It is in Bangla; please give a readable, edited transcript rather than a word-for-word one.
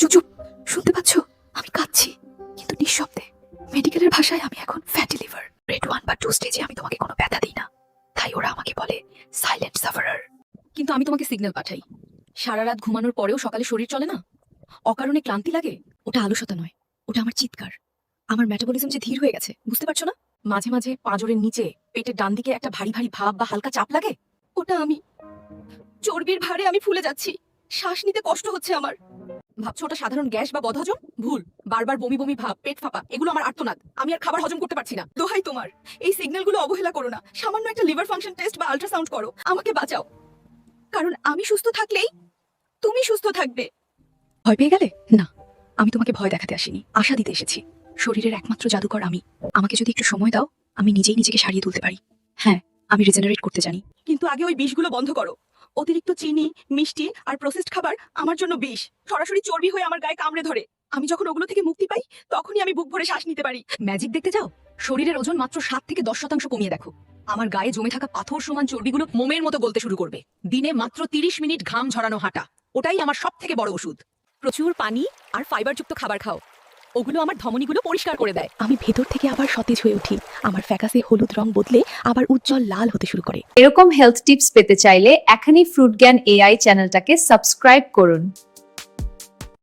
চুপ চুপ, শুনতে পাচ্ছ? আমি কাঁদছি, কিন্তু নিঃশব্দে। মেডিকেলের ভাষায় আমি এখন ফ্যাটি লিভার। গ্রেড 1 বা 2 স্টেজে আমি তোমাকে কোনো ব্যথা দিই না, তাই ওরা আমাকে বলে সাইলেন্ট সাফারার। কিন্তু আমি তোমাকে সিগন্যাল পাঠাই। সারা রাত ঘুমানোর পরেও সকালে শরীর চলে না, অকারণে ক্লান্তি লাগে, ওটা আলসতা নয়, ওটা আমার চিৎকার। আমার মেটাবলিজম যে ধীর হয়ে গেছে, বুঝতে পারছো না? মাঝে মাঝে পাঁজরের নিচে পেটের ডান দিকে একটা ভারী ভারী ভাব বা হালকা চাপ লাগে, ওটা আমি। চর্বির ভারে আমি ফুলে যাচ্ছি, শ্বাস নিতে কষ্ট হচ্ছে আমার। ভাবছো ওটা সাধারণ গ্যাস বা বদহজম? ভুল। বারবার বমি বমি ভাব, পেট ফাঁপা, এগুলো আমার আর্তনাদ। আমি আর খাবার হজম করতে পারছি না। দোহাই তোমার, এই সিগন্যালগুলো অবহেলা করো না। সামান্য একটা লিভার ফাংশন টেস্ট বা আল্ট্রাসাউন্ড করো, আমাকে বাঁচাও। কারণ আমি সুস্থ থাকলেই তুমি সুস্থ থাকবে। ভয় পেয়ে গেলে? না, আমি তোমাকে ভয় দেখাতে আসিনি, আশা দিতে এসেছি। শরীরের একমাত্র জাদুকর আমি। আমাকে যদি একটু সময় দাও, আমি নিজেই নিজেকে সারিয়ে তুলতে পারি। হ্যাঁ, আমি রিজেনারেট করতে জানি। কিন্তু আগে ওই বিষগুলো বন্ধ করো। অতিরিক্ত চিনি, মিষ্টি আর প্রসেসড খাবার আমার জন্য বিষ। সরাসরি চর্বি হয়ে আমার গায়ে কামড়ে ধরে। আমি যখন ওগুলো থেকে মুক্তি পাই, তখনই আমি বুক ভরে শ্বাস নিতে পারি। ম্যাজিক দেখতে চাও? শরীরের ওজন মাত্র 7 থেকে 10% কমিয়ে দেখো। আমার গায়ে জমে থাকা পাথর সমান চর্বিগুলো মোমের মতো গলতে শুরু করবে। দিনে মাত্র 30 মিনিট ঘাম ঝরানো হাঁটা, ওটাই আমার সব থেকে বড় ওষুধ। প্রচুর পানি আর ফাইবারযুক্ত খাবার খাও, ওগুলো আমার ধমনীগুলো পরিষ্কার করে দেয়। আমি ভেতর থেকে আবার সতেজ হয়ে উঠি। আমার ফ্যাকাসে হলুদ রং বদলে আবার উজ্জ্বল লাল হতে শুরু করে। এরকম হেলথ টিপস পেতে চাইলে এখনই ফ্রুট জ্ঞান এআই চ্যানেলটাকে সাবস্ক্রাইব করুন।